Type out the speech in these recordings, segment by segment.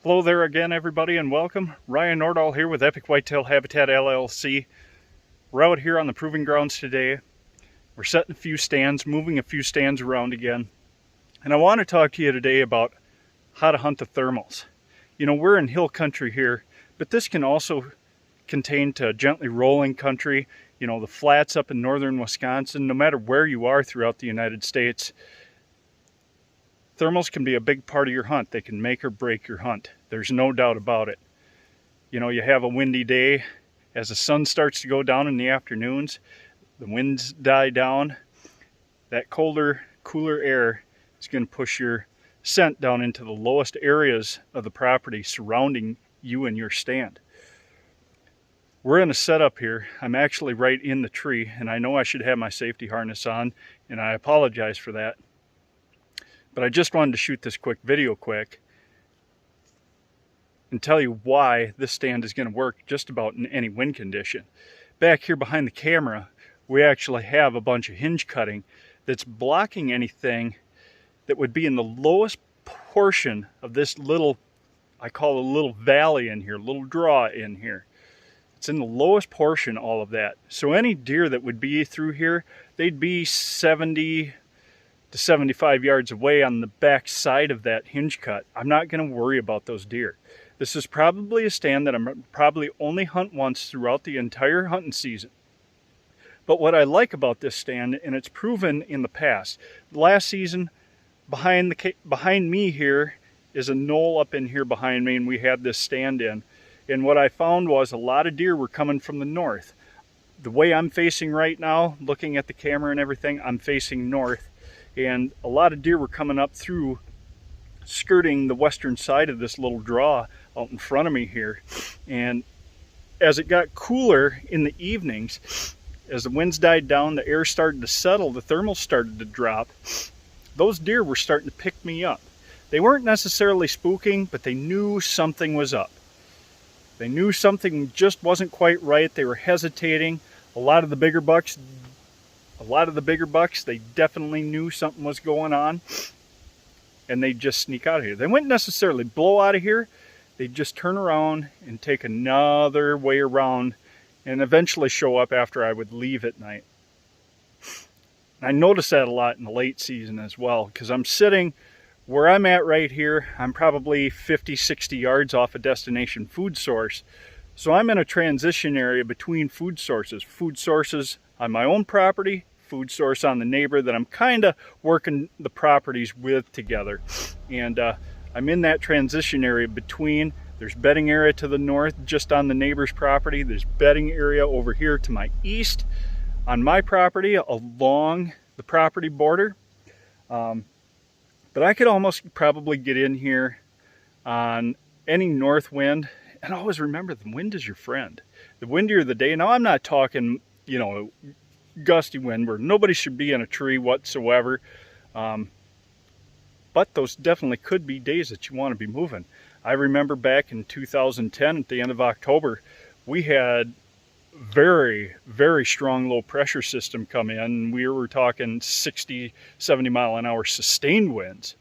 Hello there again, everybody, and welcome. Ryan Nordahl here with Epic Whitetail Habitat LLC. We're out here on the proving grounds today. We're setting a few stands, moving a few stands around again. And I want to talk to you today about how to hunt the thermals. You know, we're in hill country here, but this can also contain to gently rolling country, you know, the flats up in northern Wisconsin. No matter where you are throughout the United States, thermals can be a big part of your hunt. They can make or break your hunt. There's no doubt about it. You know, you have a windy day. As the sun starts to go down in the afternoons, the winds die down. That colder, cooler air is going to push your scent down into the lowest areas of the property surrounding you and your stand. We're in a setup here. I'm actually right in the tree, and I know I should have my safety harness on, and I apologize for that. But I just wanted to shoot this quick video and tell you why this stand is going to work just about in any wind condition. Back here behind the camera, we actually have a bunch of hinge cutting that's blocking anything that would be in the lowest portion of this little, I call it a little valley in here, little draw in here. It's in the lowest portion, all of that. So any deer that would be through here, they'd be 70 to 75 yards away on the back side of that hinge cut. I'm not going to worry about those deer. This is probably a stand that I'm probably only hunt once throughout the entire hunting season. But what I like about this stand, and it's proven in the past, last season, behind me here is a knoll up in here behind me, and we had this stand in. And what I found was a lot of deer were coming from the north. The way I'm facing right now, looking at the camera and everything, I'm facing north. And a lot of deer were coming up through, skirting the western side of this little draw out in front of me here. And as it got cooler in the evenings, as the winds died down, the air started to settle, the thermals started to drop, those deer were starting to pick me up. They weren't necessarily spooking, but they knew something was up. They knew something just wasn't quite right. They were hesitating. A lot of the bigger bucks, they definitely knew something was going on, and they'd just sneak out of here. They wouldn't necessarily blow out of here. They'd just turn around and take another way around and eventually show up after I would leave at night. I noticed that a lot in the late season as well, because I'm sitting where I'm at right here. I'm probably 50, 60 yards off a destination food source. So I'm in a transition area between food sources. Food sources on my own property, food source on the neighbor that I'm kind of working the properties with together. And I'm in that transition area between. There's bedding area to the north just on the neighbor's property. There's bedding area over here to my east on my property along the property border. But I could almost probably get in here on any north wind. And always remember, the wind is your friend. The windier the day. Now, I'm not talking, you know, gusty wind where nobody should be in a tree whatsoever. But those definitely could be days that you want to be moving. I remember back in 2010 at the end of October, we had very, very strong low pressure system come in. We were talking 60, 70 mile an hour sustained winds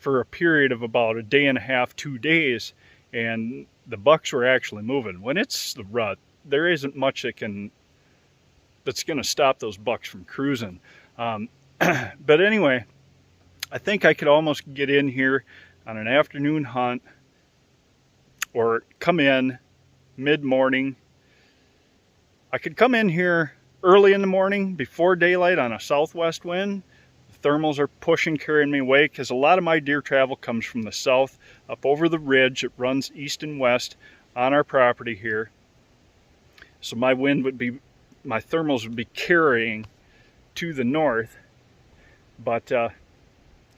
for a period of about a day and a half, 2 days. And the bucks were actually moving. When it's the rut, there isn't much that's going to stop those bucks from cruising. But anyway, I think I could almost get in here on an afternoon hunt or come in mid-morning. I could come in here early in the morning before daylight on a southwest wind. The thermals are pushing, carrying me away, because a lot of my deer travel comes from the south up over the ridge. It runs east and west on our property here. So my thermals would be carrying to the north. But on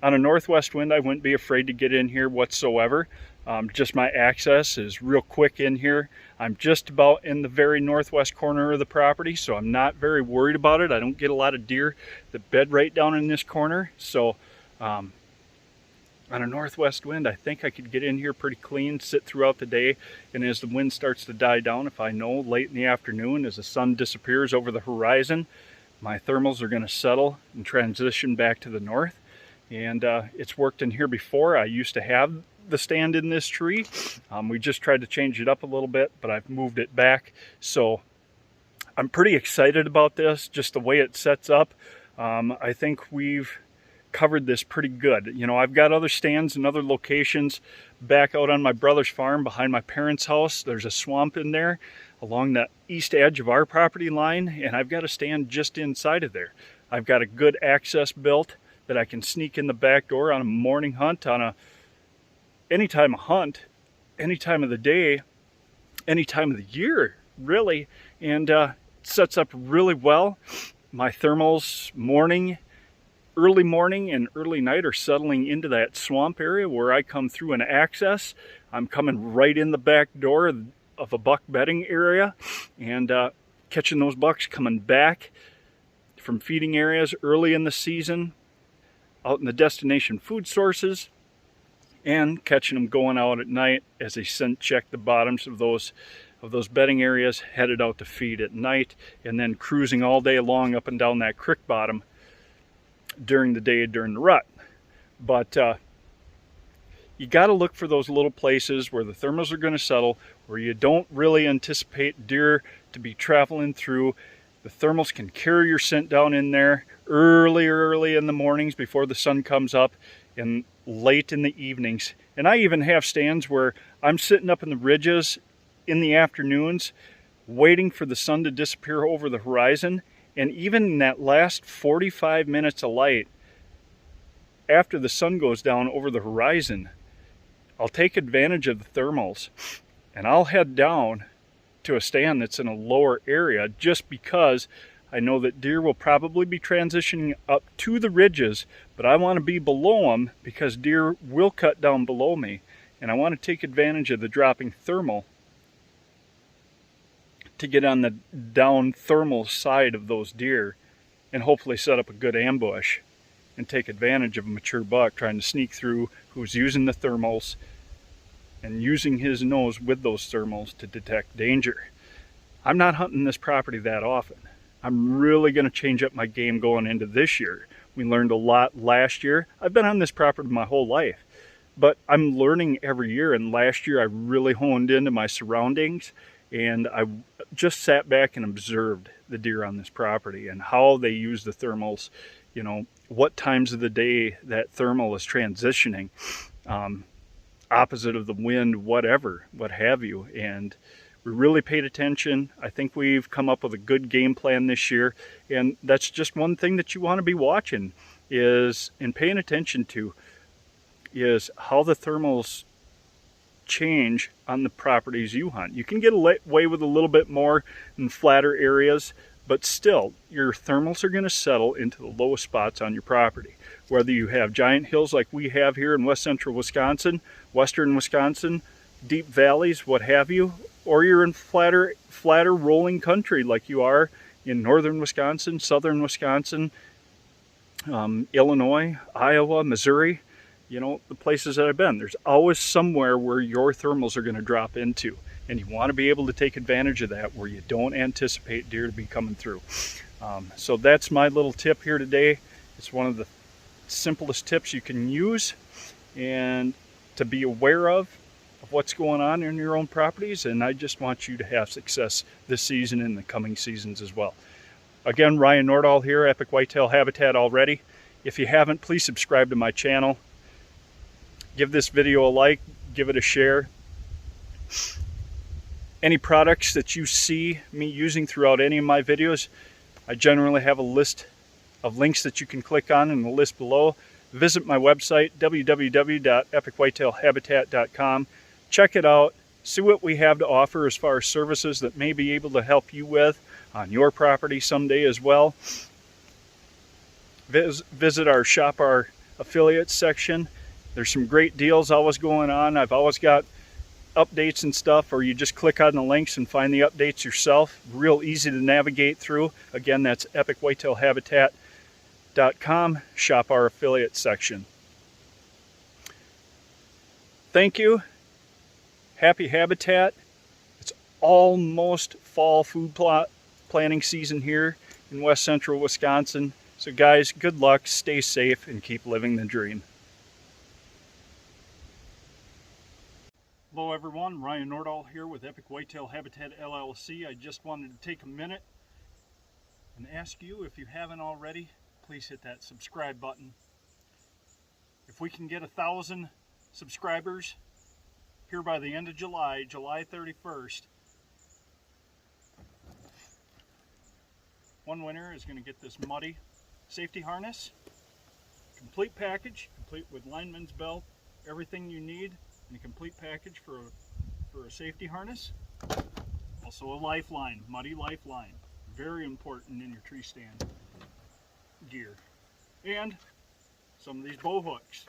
a northwest wind, I wouldn't be afraid to get in here whatsoever. Just my access is real quick in here. I'm just about in the very northwest corner of the property, so I'm not very worried about it. I don't get a lot of deer that bed right down in this corner. So on a northwest wind, I think I could get in here pretty clean, sit throughout the day, and as the wind starts to die down, if I know late in the afternoon, as the sun disappears over the horizon, my thermals are going to settle and transition back to the north. And it's worked in here before. I used to have the stand in this tree. We just tried to change it up a little bit, but I've moved it back. So I'm pretty excited about this, just the way it sets up. I think we've covered this pretty good. You know, I've got other stands in other locations back out on my brother's farm behind my parents' house. There's a swamp in there along the east edge of our property line, and I've got a stand just inside of there. I've got a good access built that I can sneak in the back door on a morning hunt, on any time of hunt, any time of the day, any time of the year, really, and it sets up really well. My thermals early morning and early night are settling into that swamp area where I come through and access. I'm coming right in the back door of a buck bedding area and catching those bucks coming back from feeding areas early in the season out in the destination food sources, and catching them going out at night as they scent check the bottoms of those bedding areas, headed out to feed at night, and then cruising all day long up and down that creek bottom during the day during the rut. But you got to look for those little places where the thermals are going to settle, where you don't really anticipate deer to be traveling through. The thermals can carry your scent down in there early in the mornings before the sun comes up, and late in the evenings. And I even have stands where I'm sitting up in the ridges in the afternoons waiting for the sun to disappear over the horizon. And even in that last 45 minutes of light after the sun goes down over the horizon, I'll take advantage of the thermals and I'll head down to a stand that's in a lower area, just because I know that deer will probably be transitioning up to the ridges, but I want to be below them because deer will cut down below me, and I want to take advantage of the dropping thermal to get on the down thermal side of those deer and hopefully set up a good ambush and take advantage of a mature buck trying to sneak through, who's using the thermals and using his nose with those thermals to detect danger. I'm not hunting this property that often. I'm really going to change up my game going into this year. We learned a lot last year. I've been on this property my whole life, but I'm learning every year, and last year I really honed into my surroundings, and I just sat back and observed the deer on this property and how they use the thermals, you know, what times of the day that thermal is transitioning, opposite of the wind, whatever, what have you. And we really paid attention. I think we've come up with a good game plan this year, and that's just one thing that you want to be watching is and paying attention to is how the thermals change on the properties you hunt. You can get away with a little bit more in flatter areas, but still your thermals are going to settle into the lowest spots on your property. Whether you have giant hills like we have here in west central Wisconsin, western Wisconsin, deep valleys, what have you, or you're in flatter rolling country like you are in northern Wisconsin, southern Wisconsin, Illinois, Iowa, Missouri, you know, the places that I've been. There's always somewhere where your thermals are going to drop into, and you want to be able to take advantage of that where you don't anticipate deer to be coming through. So that's my little tip here today. It's one of the simplest tips you can use and to be aware of what's going on in your own properties, and I just want you to have success this season and the coming seasons as well. Again, Ryan Nordahl here, Epic Whitetail Habitat already. If you haven't, please subscribe to my channel. Give this video a like, give it a share. Any products that you see me using throughout any of my videos, I generally have a list of links that you can click on in the list below. Visit my website, www.epicwhitetailhabitat.com. Check it out, see what we have to offer as far as services that may be able to help you with on your property someday as well. Visit our Shop Our Affiliates section. There's some great deals always going on. I've always got updates and stuff, or you just click on the links and find the updates yourself. Real easy to navigate through. Again, that's epicwhitetailhabitat.com, Shop Our Affiliates section. Thank you. Happy habitat. It's almost fall food planting season here in west central Wisconsin. So guys, good luck, stay safe, and keep living the dream. Hello everyone, Ryan Nordahl here with Epic Whitetail Habitat LLC. I just wanted to take a minute and ask you, if you haven't already, please hit that subscribe button. If we can get 1,000 subscribers here by the end of July, July 31st, one winner is going to get this Muddy safety harness. Complete package, complete with lineman's belt, everything you need in a complete package for a safety harness. Also a lifeline, Muddy lifeline, very important in your tree stand gear. And some of these bow hooks,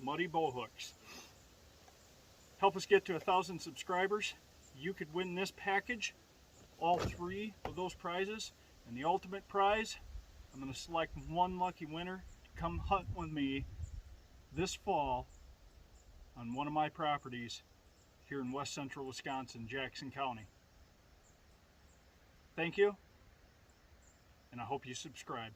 Muddy bow hooks. Help us get to 1,000 subscribers. You could win this package, all 3 of those prizes, and the ultimate prize, I'm going to select one lucky winner to come hunt with me this fall on one of my properties here in west central Wisconsin, Jackson County. Thank you, and I hope you subscribe.